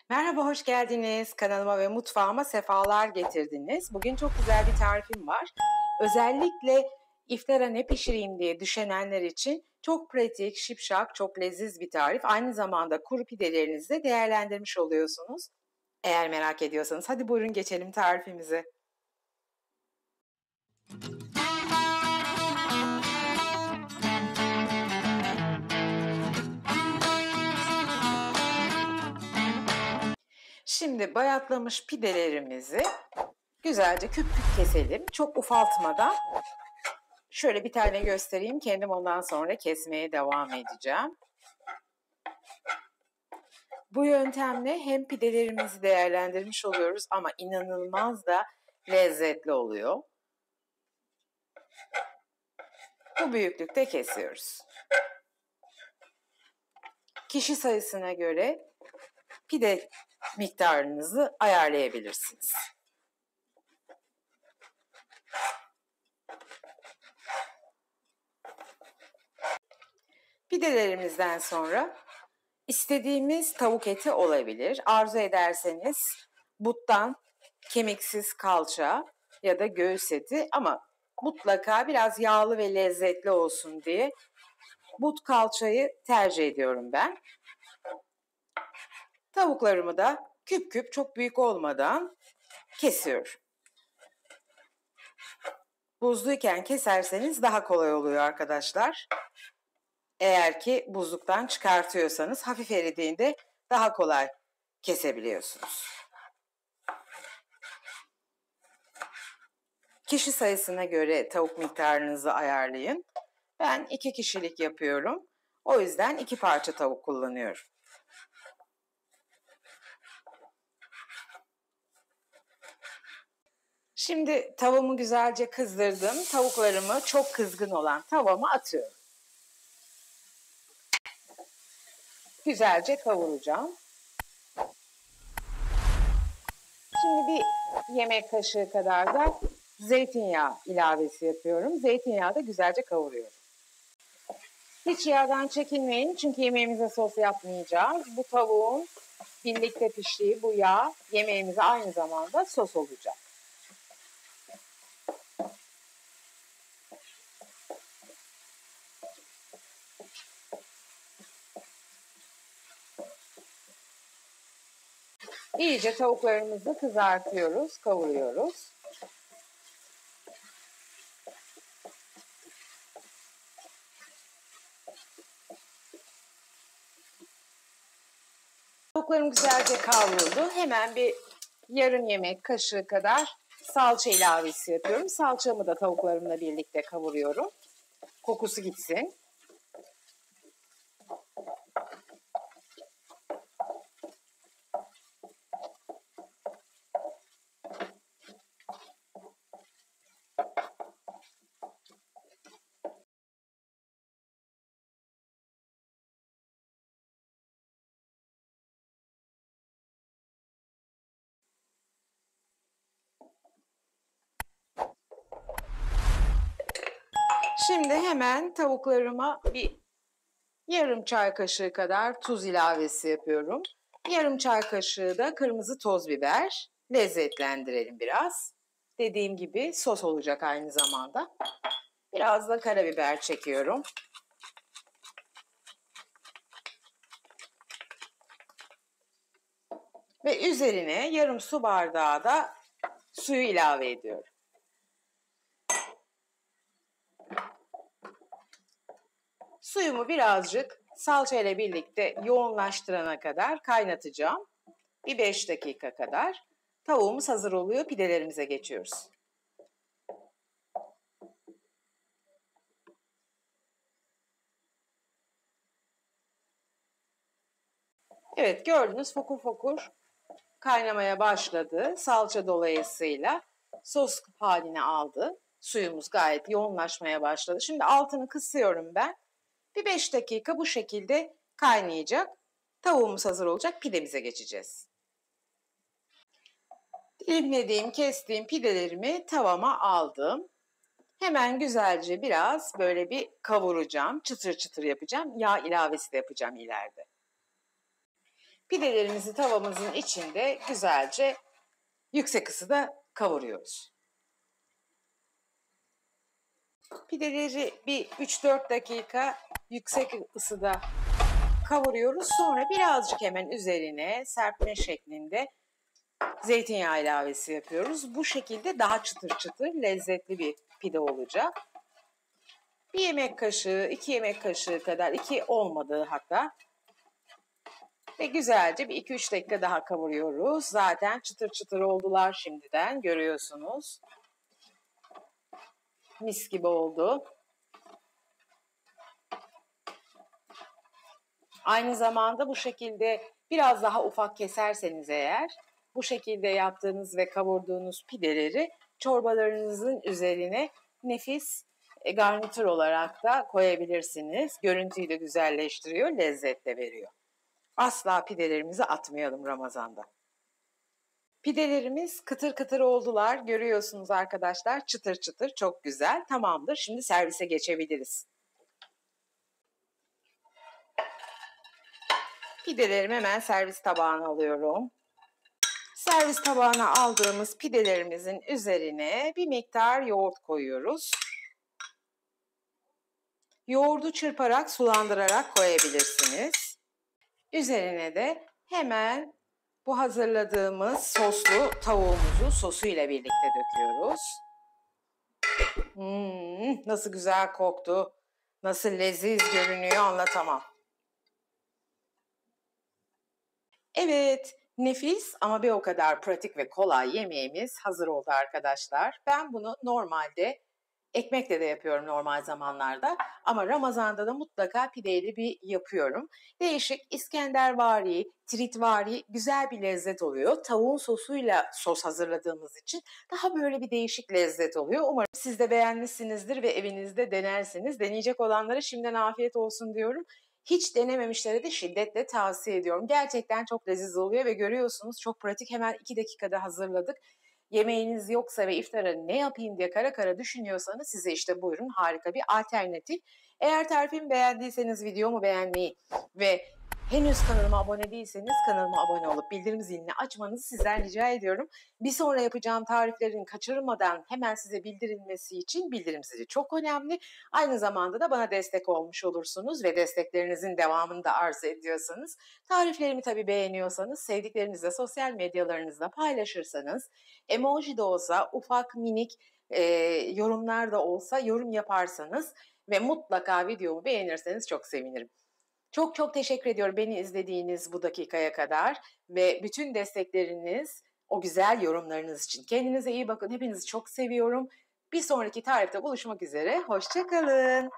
Merhaba, hoş geldiniz. Kanalıma ve mutfağıma sefalar getirdiniz. Bugün çok güzel bir tarifim var. Özellikle iftara ne pişireyim diye düşünenler için çok pratik, şipşak, çok leziz bir tarif. Aynı zamanda kuru pidelerinizi de değerlendirmiş oluyorsunuz. Eğer merak ediyorsanız hadi buyurun geçelim tarifimize. Şimdi bayatlamış pidelerimizi güzelce küp küp keselim. Çok ufaltmadan. Şöyle bir tane göstereyim. Kendim ondan sonra kesmeye devam edeceğim. Bu yöntemle hem pidelerimizi değerlendirmiş oluyoruz ama inanılmaz da lezzetli oluyor. Bu büyüklükte kesiyoruz. Kişi sayısına göre pide miktarınızı ayarlayabilirsiniz. Pidelerimizden sonra istediğimiz tavuk eti olabilir. Arzu ederseniz buttan kemiksiz kalça ya da göğüs eti ama mutlaka biraz yağlı ve lezzetli olsun diye but kalçayı tercih ediyorum ben. Tavuklarımı da küp küp çok büyük olmadan kesiyorum. Buzluyken keserseniz daha kolay oluyor arkadaşlar. Eğer ki buzluktan çıkartıyorsanız hafif eridiğinde daha kolay kesebiliyorsunuz. Kişi sayısına göre tavuk miktarınızı ayarlayın. Ben 2 kişilik yapıyorum. O yüzden 2 parça tavuk kullanıyorum. Şimdi tavuğumu güzelce kızdırdım. Tavuklarımı çok kızgın olan tavama atıyorum. Güzelce kavuracağım. Şimdi bir yemek kaşığı kadar da zeytinyağı ilavesi yapıyorum. Zeytinyağı da güzelce kavuruyorum. Hiç yağdan çekinmeyin çünkü yemeğimize sos yapmayacağız. Bu tavuğun birlikte piştiği bu yağ yemeğimize aynı zamanda sos olacak. İyice tavuklarımızı kızartıyoruz, kavuruyoruz. Tavuklarım güzelce kavruldu. Hemen bir yarım yemek kaşığı kadar salça ilavesi yapıyorum. Salçamı da tavuklarımla birlikte kavuruyorum. Kokusu gitsin. Şimdi hemen tavuklarıma bir yarım çay kaşığı kadar tuz ilavesi yapıyorum. Yarım çay kaşığı da kırmızı toz biber. Lezzetlendirelim biraz. Dediğim gibi sos olacak aynı zamanda. Biraz da karabiber çekiyorum. Ve üzerine yarım su bardağı da suyu ilave ediyorum. Suyumu birazcık salça ile birlikte yoğunlaştırana kadar kaynatacağım. Bir 5 dakika kadar. Tavuğumuz hazır oluyor. Pidelerimize geçiyoruz. Evet, gördünüz fokur fokur kaynamaya başladı. Salça dolayısıyla sos haline aldı. Suyumuz gayet yoğunlaşmaya başladı. Şimdi altını kısıyorum ben. Bir 5 dakika bu şekilde kaynayacak. Tavuğumuz hazır olacak. Pidemize geçeceğiz. Dilimlediğim, kestiğim pidelerimi tavama aldım. Hemen güzelce biraz böyle bir kavuracağım. Çıtır çıtır yapacağım. Yağ ilavesi de yapacağım ileride. Pidelerimizi tavamızın içinde güzelce yüksek ısıda kavuruyoruz. Pideleri bir 3-4 dakika yüksek ısıda kavuruyoruz. Sonra birazcık hemen üzerine serpme şeklinde zeytinyağı ilavesi yapıyoruz. Bu şekilde daha çıtır çıtır lezzetli bir pide olacak. 1 yemek kaşığı, 2 yemek kaşığı kadar, 2 olmadığı hatta. Ve güzelce bir 2-3 dakika daha kavuruyoruz. Zaten çıtır çıtır oldular şimdiden, görüyorsunuz. Mis gibi oldu. Aynı zamanda bu şekilde biraz daha ufak keserseniz eğer, bu şekilde yaptığınız ve kavurduğunuz pideleri çorbalarınızın üzerine nefis garnitür olarak da koyabilirsiniz. Görüntüyü de güzelleştiriyor, lezzet de veriyor. Asla pidelerimizi atmayalım Ramazan'da. Pidelerimiz kıtır kıtır oldular. Görüyorsunuz arkadaşlar, çıtır çıtır, çok güzel. Tamamdır, şimdi servise geçebiliriz. Pidelerimi hemen servis tabağına alıyorum. Servis tabağına aldığımız pidelerimizin üzerine bir miktar yoğurt koyuyoruz. Yoğurdu çırparak, sulandırarak koyabilirsiniz. Üzerine de hemen bu hazırladığımız soslu tavuğumuzu sosuyla birlikte döküyoruz. Nasıl güzel koktu, nasıl leziz görünüyor anlatamam. Evet, nefis ama bir o kadar pratik ve kolay yemeğimiz hazır oldu arkadaşlar. Ben bunu normalde ekmekle de yapıyorum normal zamanlarda ama Ramazan'da da mutlaka pideyle bir yapıyorum. Değişik İskendervari, tritvari güzel bir lezzet oluyor. Tavuğun sosuyla sos hazırladığımız için daha böyle bir değişik lezzet oluyor. Umarım siz de beğenmişsinizdir ve evinizde denersiniz. Deneyecek olanlara şimdiden afiyet olsun diyorum. Hiç denememişlere de şiddetle tavsiye ediyorum. Gerçekten çok leziz oluyor ve görüyorsunuz çok pratik, hemen 2 dakikada hazırladık. Yemeğiniz yoksa ve iftara ne yapayım diye kara kara düşünüyorsanız size işte buyurun harika bir alternatif. Eğer tarifimi beğendiyseniz videomu beğenmeyi ve henüz kanalıma abone değilseniz kanalıma abone olup bildirim zilini açmanızı sizden rica ediyorum. Bir sonra yapacağım tariflerin kaçırmadan hemen size bildirilmesi için bildirim zili çok önemli. Aynı zamanda da bana destek olmuş olursunuz ve desteklerinizin devamını da arzu ediyorsanız, tariflerimi tabii beğeniyorsanız, sevdiklerinizle sosyal medyalarınızda paylaşırsanız, emoji de olsa, ufak minik yorumlar da olsa yorum yaparsanız ve mutlaka videomu beğenirseniz çok sevinirim. Çok çok teşekkür ediyorum beni izlediğiniz bu dakikaya kadar ve bütün destekleriniz, o güzel yorumlarınız için. Kendinize iyi bakın. Hepinizi çok seviyorum. Bir sonraki tarifte buluşmak üzere. Hoşça kalın.